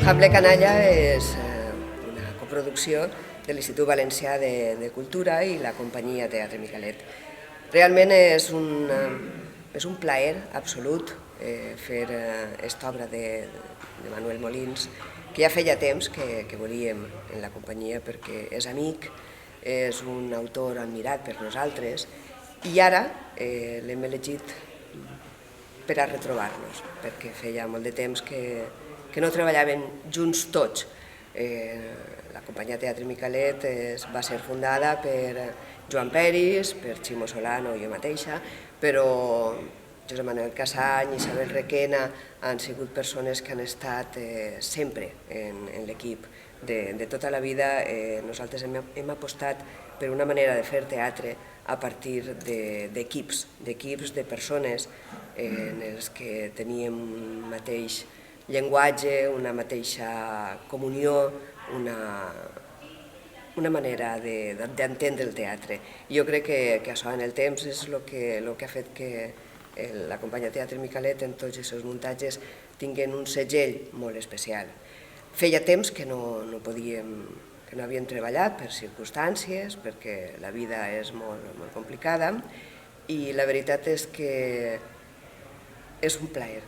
Hamble Canalla és una coproducció de l'Institut Valencià de Cultura i la companyia Teatre Micalet. Realment és un plaer absolut fer aquesta obra de Manuel Molins, que ja feia temps que volíem en la companyia perquè és amic, és un autor admirat per nosaltres i ara l'hem elegit per a retrobar-nos, perquè feia molt de temps que no treballàvem junts tots. La companyia Teatre Micalet va ser fundada per Joan Peris, per Ximo Solano i jo mateixa, però Josep Manuel Casany i Isabel Requena han sigut persones que han estat sempre en l'equip. De tota la vida nosaltres hem apostat per una manera de fer teatre a partir d'equips, de persones en els que teníem un mateix llenguatge, una mateixa comunió, una manera d'entendre el teatre. Jo crec que això en el temps és el que ha fet que la companyia Teatre Micalet en tots els seus muntatges tinguin un segell molt especial. Feia temps que no havíem treballat per circumstàncies, perquè la vida és molt complicada i la veritat és que és un plaer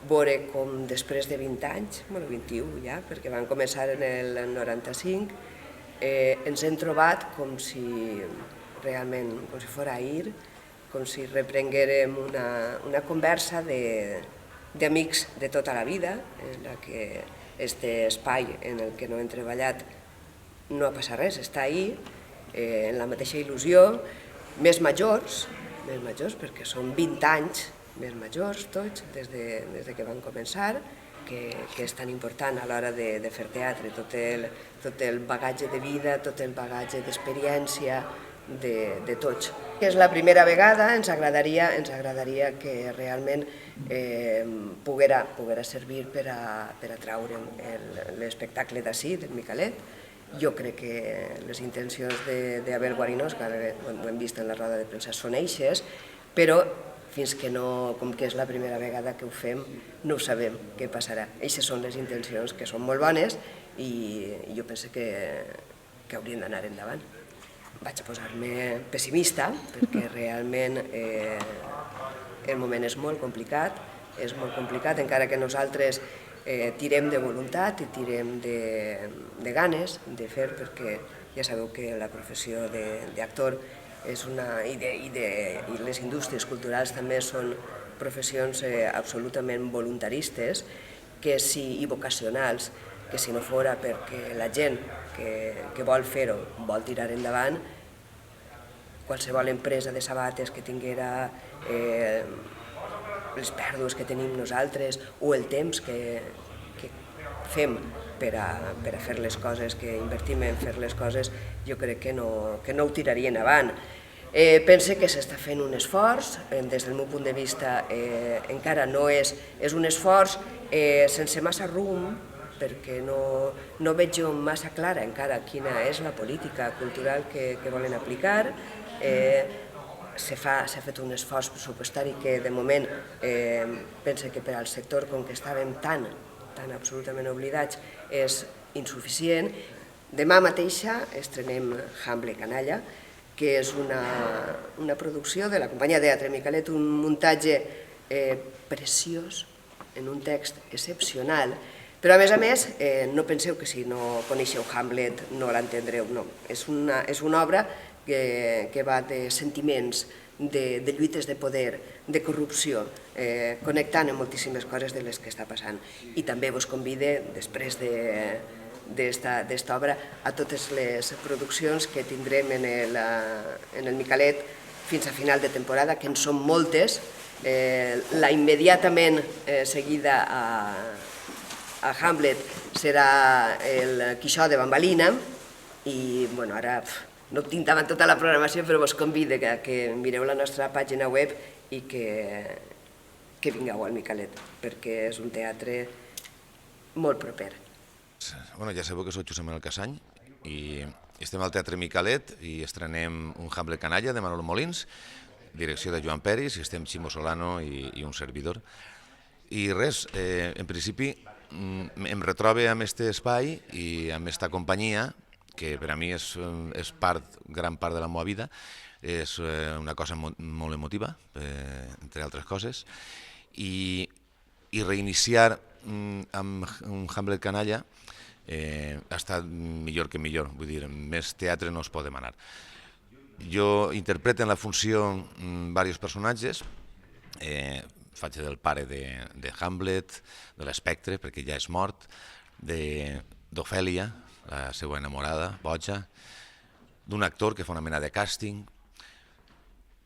veure com després de 20 anys, 21 ja, perquè van començar en el 95, ens hem trobat com si realment, com si fos ahir, com si reprenguérem una conversa d'amics de tota la vida, en la que aquest espai en el que no hem treballat no ha passat res, està ahí, en la mateixa il·lusió, més majors perquè són 20 anys més majors tots, des que van començar, que és tan important a l'hora de fer teatre, tot el bagatge de vida, tot el bagatge d'experiència de tots. És la primera vegada, ens agradaria que realment poguera servir per a traure l'espectacle d'ací, del Micalet. Jo crec que les intencions d'Abel Guarinós, que ho hem vist en la roda de premsa, són eixes, però fins que no, com que és la primera vegada que ho fem, no ho sabem què passarà. Eixes són les intencions, que són molt bones, i jo penso que haurien d'anar endavant. Vaig a posar-me pessimista, perquè realment el moment és molt complicat, encara que nosaltres tirem de voluntat i tirem de ganes de fer, perquè ja sabeu que la professió d'actor i les indústries culturals també són professions absolutament voluntaristes i vocacionals, que si no fora perquè la gent que vol fer-ho vol tirar endavant, qualsevol empresa de sabates que tinguera les pèrdues que tenim nosaltres o el temps que fem per a fer les coses, que invertim en fer les coses, jo crec que no ho tirarien avant. Pense que s'està fent un esforç, des del meu punt de vista encara no és un esforç sense massa rumb, perquè no veig jo massa clara encara quina és la política cultural que volen aplicar. S'ha fet un esforç pressupostari que de moment pense que per al sector, com que estàvem tan absolutament oblidats, és insuficient. Demà mateixa estrenem Hamble Canalla, que és una producció de la companyia Teatre Micalet, un muntatge preciós, en un text excepcional, però a més, no penseu que si no coneixeu Hamlet no l'entendreu, no. És una obra que va de sentiments, de lluites de poder, de corrupció, connectant amb moltíssimes coses de les que està passant. I també vos convide, després d'esta obra, a totes les produccions que tindrem en el Micalet fins a final de temporada, que en són moltes. La immediatament seguida a Hamlet serà el Quixot de Bambalina, i ara no tinc davant tota la programació, però vos convido que mireu la nostra pàgina web i que vingueu al Micalet, perquè és un teatre molt proper. Ja sabeu que soc Josep Manuel Casany i estem al Teatre Micalet i estrenem un Hamble Canalla de Manuel Molins, direcció de Joan Peris, i estem Ximo Solano i un servidor. I res, en principi em retrobe amb aquest espai i amb aquesta companyia, que per a mi és gran part de la meva vida, és una cosa molt emotiva, entre altres coses, i reiniciar amb un Hamlet canalla ha estat millor que millor, vull dir, més teatre no es pot demanar. Jo interpreto en la funció diversos personatges, faig del pare de Hamlet, de l'Espectre, perquè ja és mort, d'Ofèlia, la seva enamorada, boja, d'un actor que fa una mena de càsting,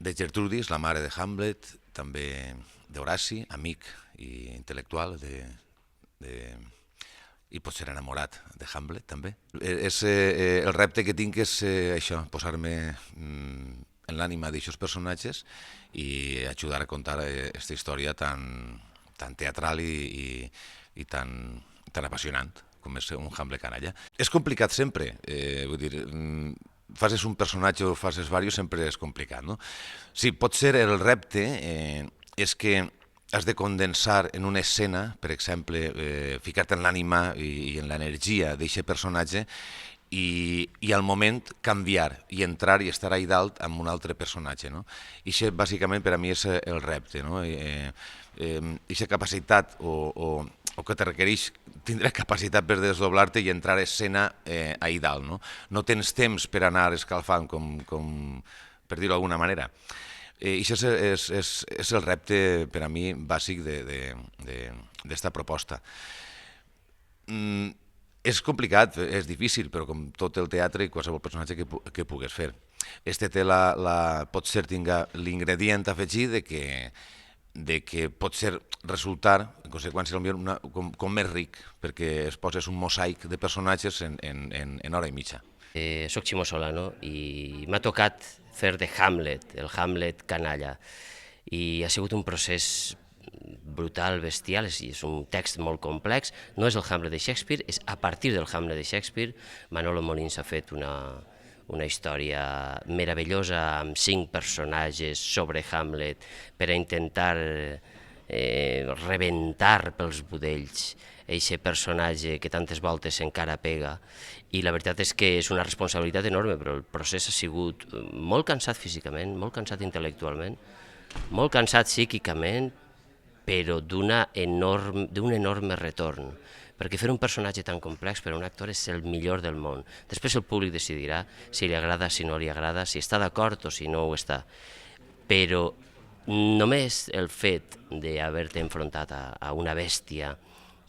de Gertrudis, la mare de Hamlet, també d'Horaci, amic i intel·lectual, i pot ser enamorat de Hamlet, també. El repte que tinc és això, posar-me en l'ànima d'aquests personatges i ajudar a contar aquesta història tan teatral i tan apassionant com és un Hamlet canalla. És complicat sempre, vull dir, facis un personatge o facis diversos, sempre és complicat, no? Sí, pot ser el repte és que has de condensar en una escena, per exemple, ficar-te en l'ànima i en l'energia d'aquest personatge i al moment canviar i entrar i estar allà dalt amb un altre personatge, no? I això bàsicament per a mi és el repte, no? Aquesta capacitat o que te requereix tindre capacitat per desdoblar-te i entrar a escena allà dalt, no? No tens temps per anar escalfant, per dir-ho d'alguna manera. I això és el repte per a mi bàsic d'esta proposta. És complicat, és difícil, però com tot el teatre i qualsevol personatge que pugues fer. Este té potser tinga l'ingredient afegit de que pot ser resultar, en conseqüència, com més ric, perquè es poses un mosaic de personatges en hora i mitja. Soc Ximo Solano i m'ha tocat fer de Hamlet, el Hamlet canalla, i ha sigut un procés brutal, bestial, és un text molt complex, no és el Hamlet de Shakespeare, és a partir del Hamlet de Shakespeare. Manolo Molins ha fet una història meravellosa amb 5 personatges sobre Hamlet per a intentar rebentar pels budells aquest personatge que tantes voltes encara pega, i la veritat és que és una responsabilitat enorme, però el procés ha sigut molt cansat físicament, molt cansat intel·lectualment, molt cansat psíquicament, però d'un enorme retorn, perquè fer un personatge tan complex per a un actor és el millor del món. Després el públic decidirà si li agrada, si no li agrada, si està d'acord o si no ho està. Però només el fet d'haver-te enfrontat a una bèstia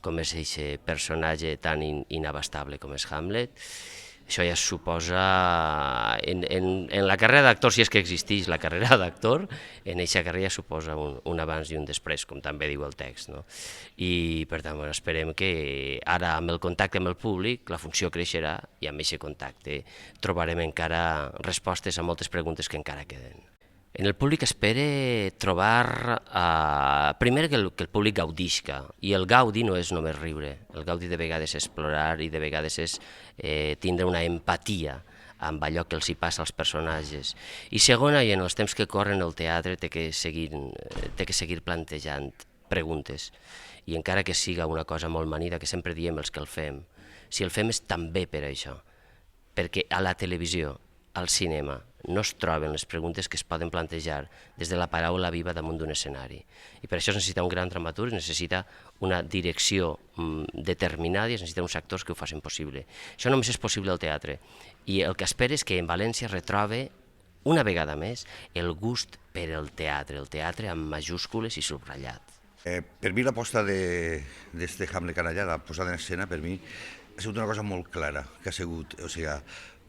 com és aquest personatge tan inabastable com és Hamlet, això ja suposa, en la carrera d'actor, si és que existeix la carrera d'actor, en aquesta carrera suposa un abans i un després, com també diu el text, no? I per tant, esperem que ara amb el contacte amb el públic la funció creixerà i amb aquest contacte trobarem encara respostes a moltes preguntes que encara queden. En el públic espere trobar, primer que el públic gaudisca, i el gaudi no és només riure, el gaudi de vegades és plorar i de vegades és tindre una empatia amb allò que els hi passa als personatges. I segona, i en els temps que corren el teatre té que seguir plantejant preguntes, i encara que siga una cosa molt manida, que sempre diem els que el fem, si el fem és també per això, perquè a la televisió, al cinema, no es troben les preguntes que es poden plantejar des de la paraula viva damunt d'un escenari. I per això es necessita un gran dramaturg, es necessita una direcció determinada i es necessita uns actors que ho facin possible. Això només és possible al teatre. I el que espero és que en València retrobe una vegada més el gust per el teatre amb majúscules i subratllat. Per mi l'aposta d'este Hamlet canalla, la posada en escena, per mi ha sigut una cosa molt clara, que ha sigut, o sigui,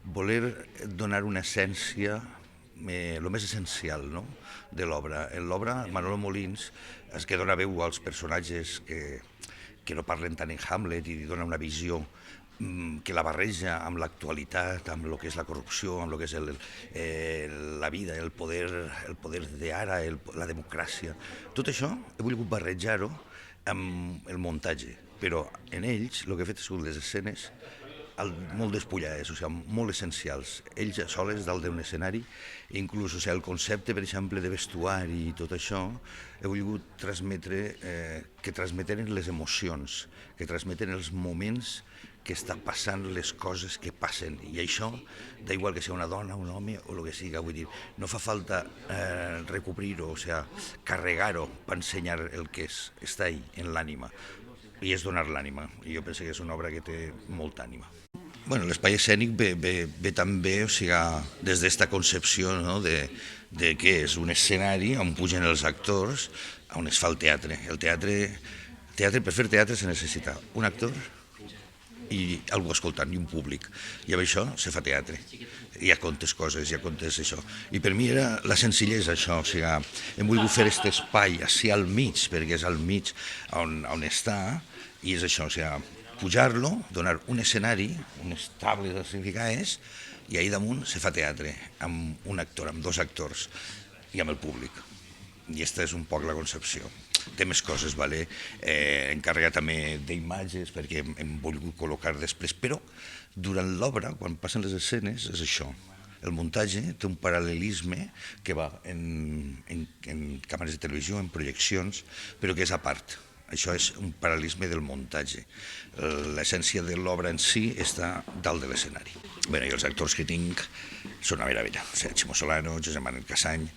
voler donar una essència, el més essencial, no?, de l'obra. En l'obra, Manolo Molins és que dona veu als personatges que no parlen tant en Hamlet i dona una visió que la barreja amb l'actualitat, amb el que és la corrupció, amb el que és la vida, el poder d'ara, la democràcia. Tot això he volgut barrejar-ho amb el muntatge, però en ells el que he fet són les escenes molt despullades, o sigui, molt essencials. Ells soles dalt d'un escenari, inclús o sigui, el concepte, per exemple, de vestuari i tot això, he volgut transmetre que transmeten les emocions, que transmeten els moments que està passant, les coses que passen. I això, d'igual que sigui una dona, un home o el que sigui, vull dir, no fa falta recobrir-ho, o sigui, carregar-ho per ensenyar el que és, està ahí, en l'ànima. I és donar l'ànima, i jo penso que és una obra que té molta ànima. Bueno, l'espai escènic ve també, o sigui, des d'esta concepció, no?, de que és un escenari on pugen els actors, on es fa el teatre. El teatre, per fer teatre se necessita un actor i algú escoltant, i un públic. I amb això se fa teatre. Hi ha contes coses, hi ha contes això. I per mi era la senzillesa, això. O sigui, hem volgut fer aquest espai així al mig, perquè és al mig on està, i és això, o sigui, pujar-lo, donar un escenari, unes tables classificades, i ahir damunt se fa teatre, amb un actor, amb dos actors, i amb el públic. I aquesta és un poc la concepció. Té més coses, vale? Encarregat també d'imatges, perquè hem volgut col·locar després, però durant l'obra, quan passen les escenes, és això. El muntatge té un paral·lelisme que va en càmeres de televisió, en projeccions, però que és a part. Això és un paral·lelisme del muntatge. L'essència de l'obra en si està dalt de l'escenari. Bé, i els actors que tinc són una meravella. Ximo Solano, Josep Manuel Casany,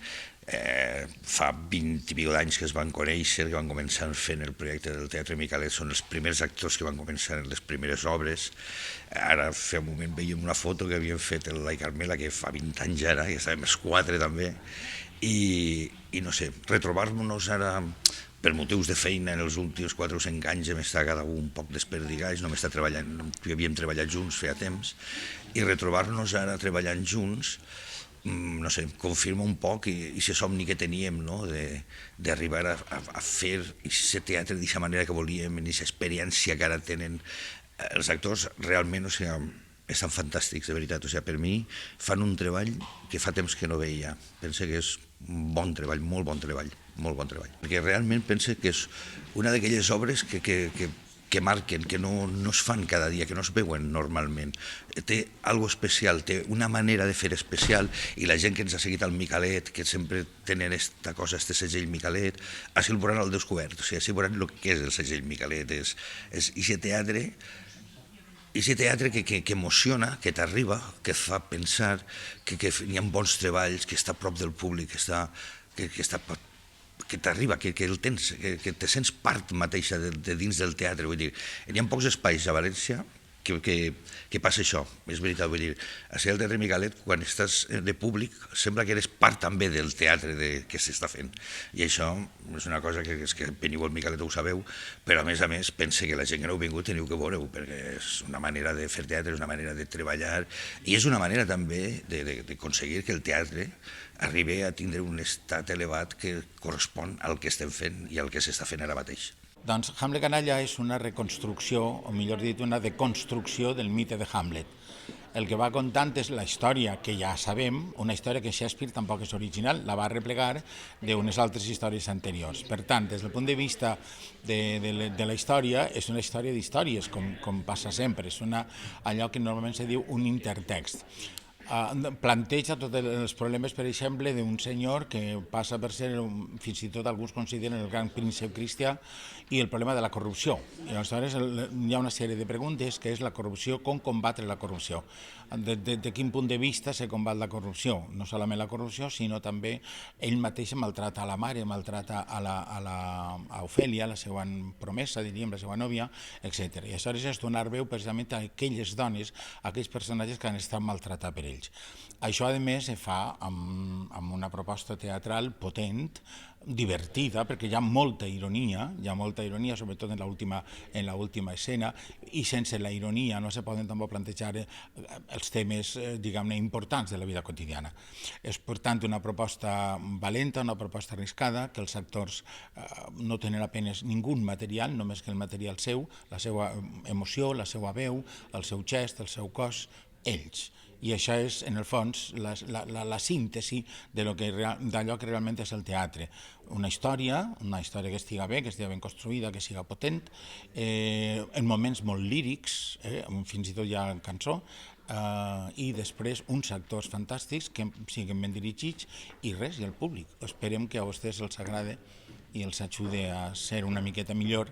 fa 20 i pico d'anys que es van conèixer, que van començar fent el projecte del Teatre Micalet, són els primers actors que van començar en les primeres obres. Ara, fa un moment, veiem una foto que havien fet el Lai Carmela, que fa 20 anys ara, ja estàvem els 4 també, i no sé, retrobar-nos ara per motius de feina en els últims 4 o 5 anys hem estat cada un poc desperdigats, només havíem treballat junts feia temps, i retrobar-nos ara treballant junts, no sé, confirma un poc aquest somni que teníem, no?, d'arribar a fer aquest teatre d'aquesta manera que volíem, en aquesta experiència que ara tenen. Els actors realment, o sigui, estan fantàstics, de veritat. O sigui, per mi fan un treball que fa temps que no veia. Penso que és un bon treball, molt bon treball, molt bon treball. Perquè realment penso que és una d'aquelles obres que marquen, que no es fan cada dia, que no es veuen normalment. Té alguna especial, té una manera de fer especial, i la gent que ens ha seguit al Micalet, que sempre tenen esta cosa, este segell Micalet, així el veuran al descobert, o sigui, així veuran el que és el segell Micalet, és aquest teatre, que emociona, que t'arriba, que et fa pensar que hi ha bons treballs, que està a prop del públic, que t'arriba, que el tens, que te sents part mateixa de dins del teatre. Vull dir, hi ha pocs espais a València que passa això, és veritat. Vull dir, a ser el Teatre Micalet, quan estàs de públic, sembla que eres part també del teatre que s'està fent. I això és una cosa que veniu al Micalet ho sabeu, però a més, pense que la gent que no heu vingut teniu que veure-ho, perquè és una manera de fer teatre, és una manera de treballar, i és una manera també d'aconseguir que el teatre arribi a tindre un estat elevat que correspon al que estem fent i al que s'està fent ara mateix. Doncs Hamlet canalla és una reconstrucció, o millor dit, una deconstrucció del mite de Hamlet. El que va contant és la història que ja sabem, una història que Shakespeare tampoc és original, la va replegar d'unes altres històries anteriors. Per tant, des del punt de vista de la història, és una història d'històries, com passa sempre, és allò que normalment se diu un intertext. Planteja tots els problemes, per exemple, d'un senyor que passa per ser, fins i tot alguns consideren, el gran príncep cristià, i el problema de la corrupció. I aleshores hi ha una sèrie de preguntes, que és la corrupció, com combatre la corrupció. De quin punt de vista se combat la corrupció? No solament la corrupció, sinó també ell mateix maltrata a la mare, maltrata a Ofèlia, la seva promesa, diríem, la seva nòvia, etc. I aleshores és donar veu precisament a aquelles dones, a aquells personatges que han estat maltratats per ells. Això, a més, se fa amb una proposta teatral potent, divertida, perquè hi ha molta ironia, sobretot en l'última escena, i sense la ironia no se poden tampoc plantejar els temes, diguem-ne, importants de la vida quotidiana. És, per tant, una proposta valenta, una proposta arriscada, que els actors no tenen apenas ningú material, només que el material seu, la seva emoció, la seva veu, el seu gest, el seu cos, ells. I això és, en el fons, la síntesi d'allò que realment és el teatre. Una història que estiga bé, que estiga ben construïda, que siga potent, en moments molt lírics, fins i tot hi ha cançó, i després uns actors fantàstics que siguin ben dirigits i res, i el públic. Esperem que a vostès els agrade i els ajude a ser una miqueta millor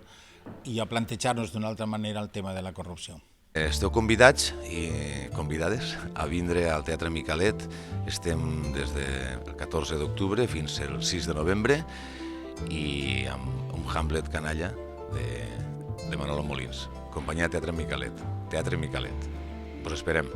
i a plantejar-nos d'una altra manera el tema de la corrupció. Esteu convidats i convidades a vindre al Teatre Micalet. Estem des del 14 d'octubre fins al 6 de novembre i amb un Hamlet canalla de Manolo Molins. Companyia Teatre Micalet. Teatre Micalet. Us esperem.